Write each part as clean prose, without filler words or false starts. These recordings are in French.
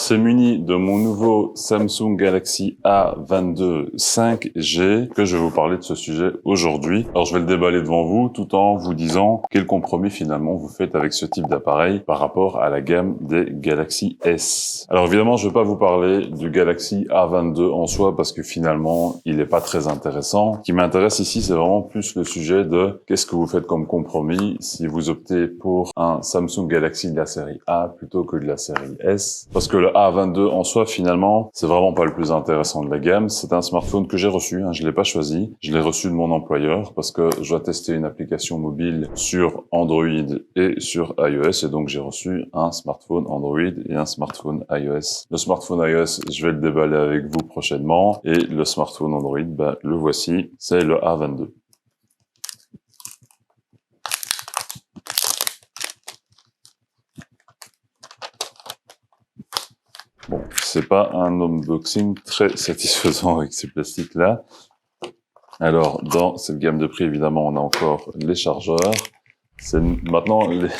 c'est muni de mon nouveau Samsung Galaxy A22 5G que je vais vous parler de ce sujet aujourd'hui. Alors, je vais le déballer devant vous tout en vous disant quel compromis finalement vous faites avec ce type d'appareil par rapport à la gamme des Galaxy S. Alors, évidemment, je ne vais pas vous parler du Galaxy A22 en soi parce que finalement, il n'est pas très intéressant. Ce qui m'intéresse ici, c'est vraiment plus le sujet de qu'est-ce que vous faites comme compromis si vous optez pour un Samsung Galaxy de la série A plutôt que de la série S. Parce que le A22 en soi, finalement, c'est vraiment pas le plus intéressant de la gamme. C'est un smartphone que j'ai reçu, je l'ai pas choisi. Je l'ai reçu de mon employeur parce que je dois tester une application mobile sur Android et sur iOS. Et donc, j'ai reçu un smartphone Android et un smartphone iOS. Le smartphone iOS, je vais le déballer avec vous prochainement. Et le smartphone Android, le voici. C'est le A22. Bon, c'est pas un unboxing très satisfaisant avec ces plastiques-là. Alors, dans cette gamme de prix, évidemment, on a encore les chargeurs. Maintenant, les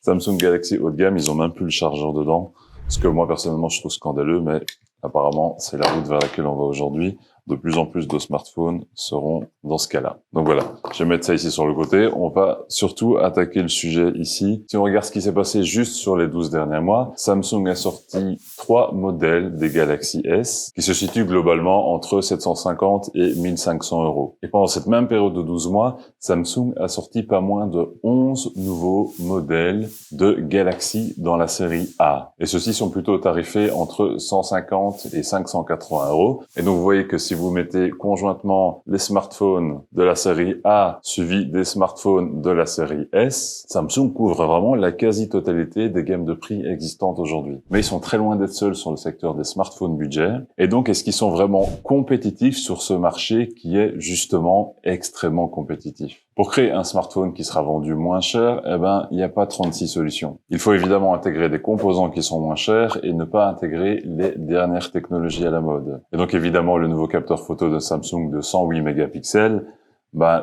Samsung Galaxy haut de gamme, ils ont même plus le chargeur dedans. Ce que moi, personnellement, je trouve scandaleux, mais apparemment, c'est la route vers laquelle on va aujourd'hui. De plus en plus de smartphones seront dans ce cas-là. Donc voilà, je vais mettre ça ici sur le côté. On va surtout attaquer le sujet ici. Si on regarde ce qui s'est passé juste sur les 12 derniers mois, Samsung a sorti 3 modèles des Galaxy S qui se situent globalement entre 750 et 1500 euros. Et pendant cette même période de 12 mois, Samsung a sorti pas moins de 11 nouveaux modèles de Galaxy dans la série A. Et ceux-ci sont plutôt tarifés entre 150 et 580 euros. Et donc vous voyez que si vous mettez conjointement les smartphones de la série A suivis des smartphones de la série S, Samsung couvre vraiment la quasi-totalité des gammes de prix existantes aujourd'hui. Mais ils sont très loin d'être seuls sur le secteur des smartphones budget. Et donc, est-ce qu'ils sont vraiment compétitifs sur ce marché qui est justement extrêmement compétitif? Pour créer un smartphone qui sera vendu moins cher, il n'y a pas 36 solutions. Il faut évidemment intégrer des composants qui sont moins chers et ne pas intégrer les dernières technologies à la mode. Et donc évidemment, le nouveau capteur photo de Samsung de 108 mégapixels,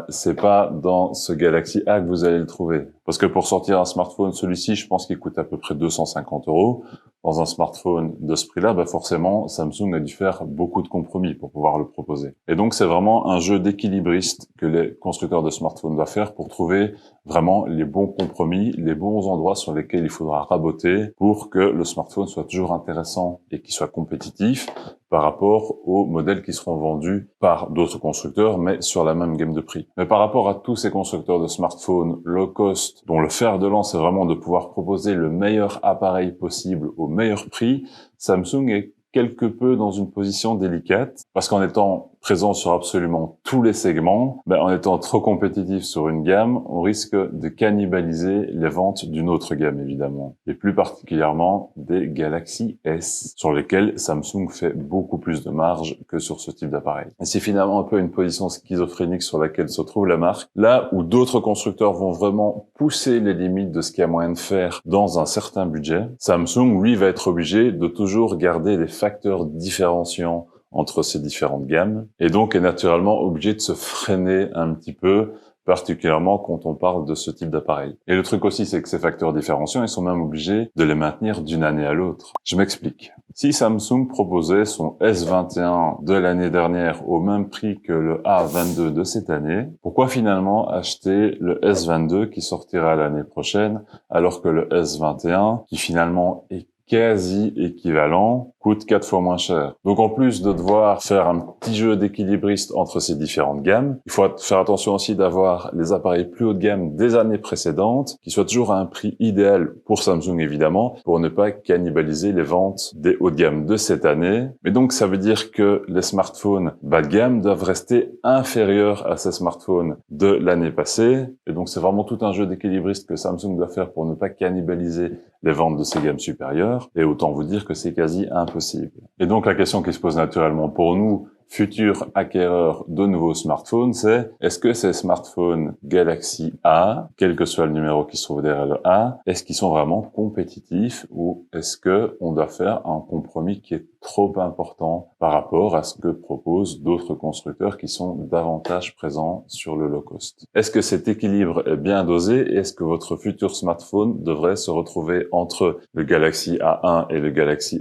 c'est pas dans ce Galaxy A que vous allez le trouver. Parce que pour sortir un smartphone, celui-ci, je pense qu'il coûte à peu près 250 euros. Dans un smartphone de ce prix-là, forcément, Samsung a dû faire beaucoup de compromis pour pouvoir le proposer. Et donc, c'est vraiment un jeu d'équilibriste que les constructeurs de smartphones doivent faire pour trouver vraiment les bons compromis, les bons endroits sur lesquels il faudra raboter pour que le smartphone soit toujours intéressant et qu'il soit compétitif par rapport aux modèles qui seront vendus par d'autres constructeurs, mais sur la même gamme de prix. Mais par rapport à tous ces constructeurs de smartphones low cost, dont le fer de lance est vraiment de pouvoir proposer le meilleur appareil possible au meilleur prix, Samsung est quelque peu dans une position délicate, parce qu'en étant présent sur absolument tous les segments, en étant trop compétitif sur une gamme, on risque de cannibaliser les ventes d'une autre gamme, évidemment. Et plus particulièrement des Galaxy S, sur lesquels Samsung fait beaucoup plus de marge que sur ce type d'appareil. Et c'est finalement un peu une position schizophrénique sur laquelle se trouve la marque, là où d'autres constructeurs vont vraiment pousser les limites de ce qu'il y a moyen de faire dans un certain budget, Samsung, lui, va être obligé de toujours garder des facteurs différenciants entre ces différentes gammes, et donc est naturellement obligé de se freiner un petit peu, particulièrement quand on parle de ce type d'appareil. Et le truc aussi, c'est que ces facteurs différenciants, ils sont même obligés de les maintenir d'une année à l'autre. Je m'explique. Si Samsung proposait son S21 de l'année dernière au même prix que le A22 de cette année, pourquoi finalement acheter le S22 qui sortira l'année prochaine, alors que le S21, qui finalement est quasi équivalent, coûte 4 fois moins cher. Donc en plus de devoir faire un petit jeu d'équilibriste entre ces différentes gammes, il faut faire attention aussi d'avoir les appareils plus haut de gamme des années précédentes, qui soient toujours à un prix idéal pour Samsung évidemment, pour ne pas cannibaliser les ventes des hauts de gamme de cette année. Mais donc ça veut dire que les smartphones bas de gamme doivent rester inférieurs à ces smartphones de l'année passée. Et donc c'est vraiment tout un jeu d'équilibriste que Samsung doit faire pour ne pas cannibaliser les ventes de ces gammes supérieures. Et autant vous dire que c'est quasi impossible. Et donc la question qui se pose naturellement pour nous futurs acquéreurs de nouveaux smartphones, c'est est-ce que ces smartphones Galaxy A, quel que soit le numéro qui se trouve derrière le A, est-ce qu'ils sont vraiment compétitifs ou est-ce que on doit faire un compromis qui est trop important par rapport à ce que proposent d'autres constructeurs qui sont davantage présents sur le low cost? Est-ce que cet équilibre est bien dosé et est-ce que votre futur smartphone devrait se retrouver entre le Galaxy A1 et le Galaxy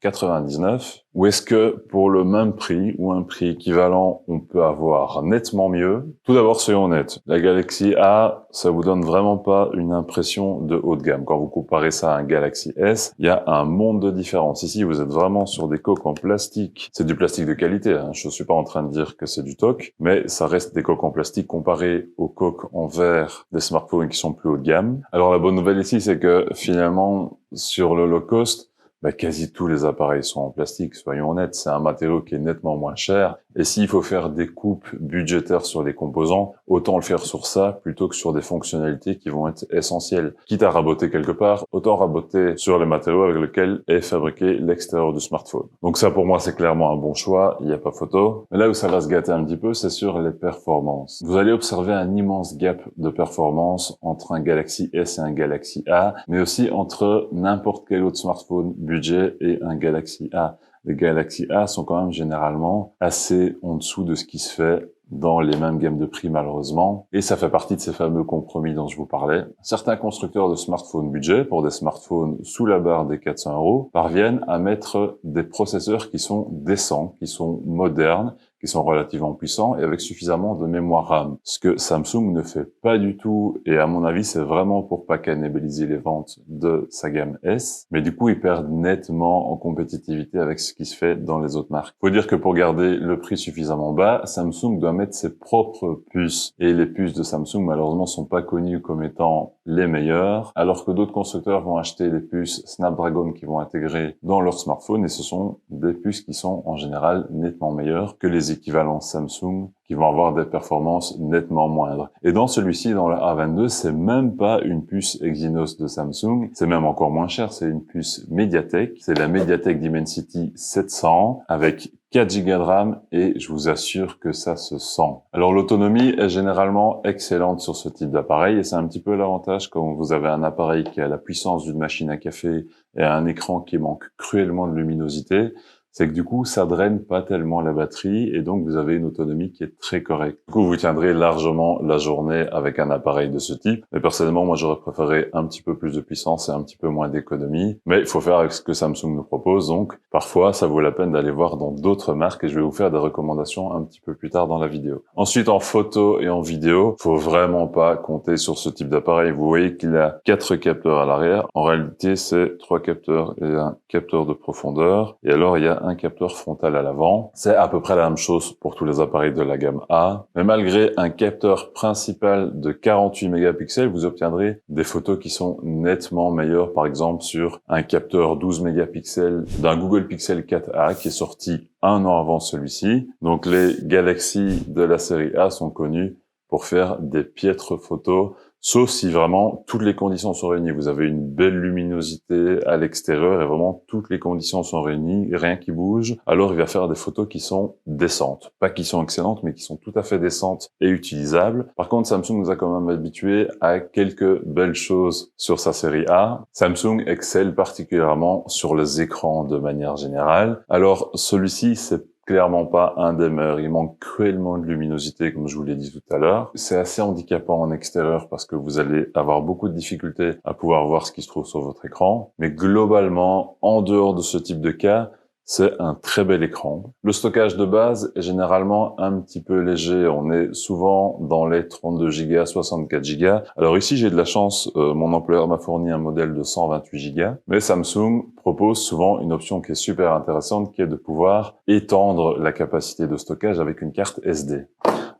A99? Ou est-ce que pour le même prix ou un prix équivalent, on peut avoir nettement mieux? Tout d'abord, soyons honnêtes. La Galaxy A, ça vous donne vraiment pas une impression de haut de gamme. Quand vous comparez ça à un Galaxy S, il y a un monde de différence. Ici, vous êtes vraiment sur des coques en plastique. C'est du plastique de qualité, hein. Je suis pas en train de dire que c'est du toc, mais ça reste des coques en plastique comparées aux coques en verre des smartphones qui sont plus haut de gamme. Alors la bonne nouvelle ici, c'est que finalement, sur le low cost, quasi tous les appareils sont en plastique, soyons honnêtes, c'est un matériau qui est nettement moins cher. Et s'il faut faire des coupes budgétaires sur les composants, autant le faire sur ça plutôt que sur des fonctionnalités qui vont être essentielles. Quitte à raboter quelque part, autant raboter sur les matériaux avec lesquels est fabriqué l'extérieur du smartphone. Donc ça, pour moi, c'est clairement un bon choix, il n'y a pas photo. Mais là où ça va se gâter un petit peu, c'est sur les performances. Vous allez observer un immense gap de performance entre un Galaxy S et un Galaxy A, mais aussi entre n'importe quel autre smartphone budget et un Galaxy A. Les Galaxy A sont quand même généralement assez en dessous de ce qui se fait dans les mêmes gammes de prix malheureusement. Et ça fait partie de ces fameux compromis dont je vous parlais. Certains constructeurs de smartphones budget, pour des smartphones sous la barre des 400 €, parviennent à mettre des processeurs qui sont décents, qui sont modernes, qui sont relativement puissants et avec suffisamment de mémoire RAM. Ce que Samsung ne fait pas du tout, et à mon avis, c'est vraiment pour pas cannibaliser les ventes de sa gamme S. Mais du coup, ils perdent nettement en compétitivité avec ce qui se fait dans les autres marques. Faut dire que pour garder le prix suffisamment bas, Samsung doit mettre ses propres puces. Et les puces de Samsung, malheureusement, sont pas connues comme étant les meilleures, alors que d'autres constructeurs vont acheter des puces Snapdragon qui vont intégrer dans leur smartphone, et ce sont des puces qui sont en général nettement meilleures que les équivalents Samsung qui vont avoir des performances nettement moindres. Et dans celui-ci, dans le A22, c'est même pas une puce Exynos de Samsung, c'est même encore moins cher, c'est une puce Mediatek, c'est la Mediatek Dimensity 700 avec 4 Go de RAM et je vous assure que ça se sent. Alors l'autonomie est généralement excellente sur ce type d'appareil et c'est un petit peu l'avantage quand vous avez un appareil qui a la puissance d'une machine à café et un écran qui manque cruellement de luminosité, c'est que du coup, ça draine pas tellement la batterie et donc vous avez une autonomie qui est très correcte. Du coup, vous tiendrez largement la journée avec un appareil de ce type. Mais personnellement, moi, j'aurais préféré un petit peu plus de puissance et un petit peu moins d'économie. Mais il faut faire avec ce que Samsung nous propose. Donc, parfois, ça vaut la peine d'aller voir dans d'autres marques et je vais vous faire des recommandations un petit peu plus tard dans la vidéo. Ensuite, en photo et en vidéo, faut vraiment pas compter sur ce type d'appareil. Vous voyez qu'il a 4 capteurs à l'arrière. En réalité, c'est 3 capteurs et un capteur de profondeur. Et alors, il y a un capteur frontal à l'avant. C'est à peu près la même chose pour tous les appareils de la gamme A. Mais malgré un capteur principal de 48 mégapixels, vous obtiendrez des photos qui sont nettement meilleures. Par exemple, sur un capteur 12 mégapixels d'un Google Pixel 4a qui est sorti un an avant celui-ci. Donc les Galaxy de la série A sont connus pour faire des piètres photos, sauf si vraiment toutes les conditions sont réunies. Vous avez une belle luminosité à l'extérieur et vraiment toutes les conditions sont réunies, rien qui bouge. Alors il va faire des photos qui sont décentes. Pas qui sont excellentes, mais qui sont tout à fait décentes et utilisables. Par contre, Samsung nous a quand même habitués à quelques belles choses sur sa série A. Samsung excelle particulièrement sur les écrans de manière générale. Alors celui-ci, c'est clairement pas un des meilleurs. Il manque cruellement de luminosité, comme je vous l'ai dit tout à l'heure. C'est assez handicapant en extérieur parce que vous allez avoir beaucoup de difficultés à pouvoir voir ce qui se trouve sur votre écran. Mais globalement, en dehors de ce type de cas, c'est un très bel écran. Le stockage de base est généralement un petit peu léger. On est souvent dans les 32 Go, 64 Go. Alors ici, j'ai de la chance. Mon employeur m'a fourni un modèle de 128 Go. Mais Samsung propose souvent une option qui est super intéressante, qui est de pouvoir étendre la capacité de stockage avec une carte SD.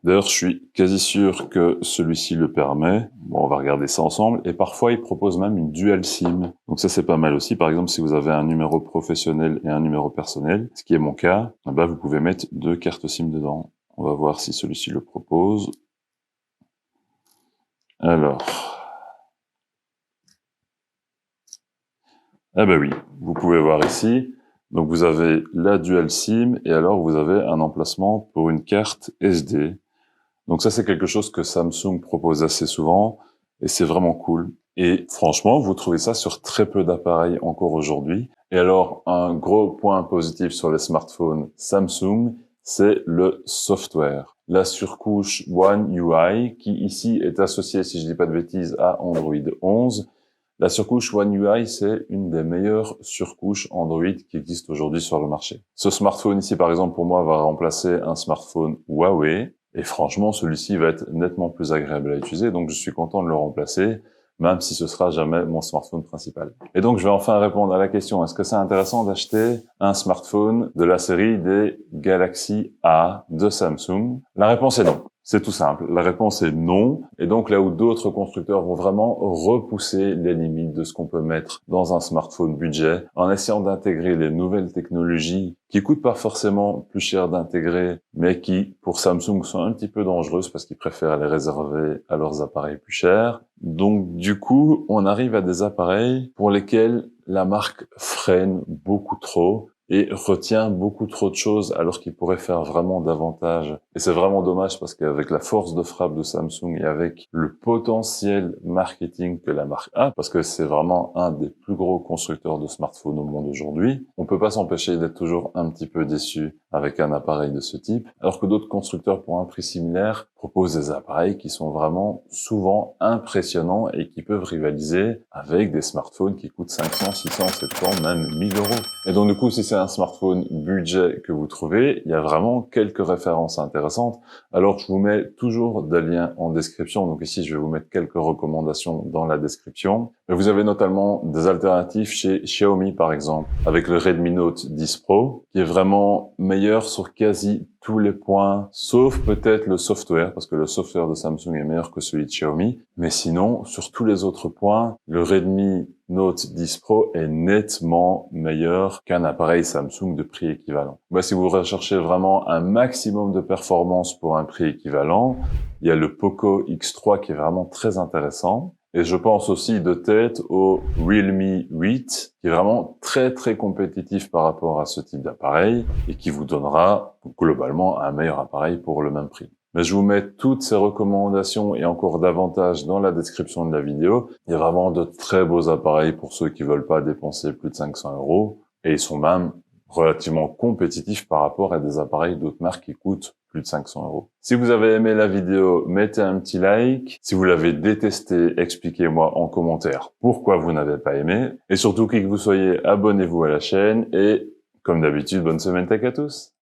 D'ailleurs, je suis quasi sûr que celui-ci le permet. Bon, on va regarder ça ensemble. Et parfois, il propose même une dual SIM. Donc ça, c'est pas mal aussi. Par exemple, si vous avez un numéro professionnel et un numéro personnel, ce qui est mon cas, vous pouvez mettre 2 cartes SIM dedans. On va voir si celui-ci le propose. Alors. Ah oui, vous pouvez voir ici. Donc vous avez la dual SIM et alors vous avez un emplacement pour une carte SD. Donc ça c'est quelque chose que Samsung propose assez souvent et c'est vraiment cool. Et franchement, vous trouvez ça sur très peu d'appareils encore aujourd'hui. Et alors, un gros point positif sur les smartphones Samsung, c'est le software. La surcouche One UI, qui ici est associée, si je dis pas de bêtises, à Android 11. La surcouche One UI, c'est une des meilleures surcouches Android qui existent aujourd'hui sur le marché. Ce smartphone ici, par exemple, pour moi, va remplacer un smartphone Huawei. Et franchement, celui-ci va être nettement plus agréable à utiliser, donc je suis content de le remplacer, même si ce sera jamais mon smartphone principal. Et donc, je vais enfin répondre à la question, est-ce que c'est intéressant d'acheter un smartphone de la série des Galaxy A de Samsung? La réponse est non. C'est tout simple. La réponse est non. Et donc, là où d'autres constructeurs vont vraiment repousser les limites de ce qu'on peut mettre dans un smartphone budget, en essayant d'intégrer les nouvelles technologies qui coûtent pas forcément plus cher d'intégrer, mais qui, pour Samsung, sont un petit peu dangereuses parce qu'ils préfèrent les réserver à leurs appareils plus chers. Donc, du coup, on arrive à des appareils pour lesquels la marque freine beaucoup trop et retient beaucoup trop de choses alors qu'il pourrait faire vraiment davantage. Et c'est vraiment dommage parce qu'avec la force de frappe de Samsung et avec le potentiel marketing que la marque a, parce que c'est vraiment un des plus gros constructeurs de smartphones au monde aujourd'hui, on peut pas s'empêcher d'être toujours un petit peu déçu avec un appareil de ce type, alors que d'autres constructeurs pour un prix similaire proposent des appareils qui sont vraiment souvent impressionnants et qui peuvent rivaliser avec des smartphones qui coûtent 500, 600, 700, même 1000 euros. Et donc du coup, si c'est un smartphone budget que vous trouvez, il y a vraiment quelques références intéressantes. Alors je vous mets toujours des liens en description. Donc ici, je vais vous mettre quelques recommandations dans la description. Mais vous avez notamment des alternatives chez Xiaomi, par exemple, avec le Redmi Note 10 Pro, qui est vraiment meilleur sur quasi tous les points, sauf peut-être le software, parce que le software de Samsung est meilleur que celui de Xiaomi. Mais sinon, sur tous les autres points, le Redmi Note 10 Pro est nettement meilleur qu'un appareil Samsung de prix équivalent. Si vous recherchez vraiment un maximum de performance pour un prix équivalent, il y a le Poco X3 qui est vraiment très intéressant. Et je pense aussi de tête au Realme 8, qui est vraiment très très compétitif par rapport à ce type d'appareil et qui vous donnera globalement un meilleur appareil pour le même prix. Mais je vous mets toutes ces recommandations et encore davantage dans la description de la vidéo. Il y a vraiment de très beaux appareils pour ceux qui veulent pas dépenser plus de 500 euros et ils sont même relativement compétitifs par rapport à des appareils d'autres marques qui coûtent plus de 500 euros. Si vous avez aimé la vidéo, mettez un petit like. Si vous l'avez détesté, expliquez-moi en commentaire pourquoi vous n'avez pas aimé. Et surtout, qui que vous soyez, abonnez-vous à la chaîne et, comme d'habitude, bonne semaine tech à tous.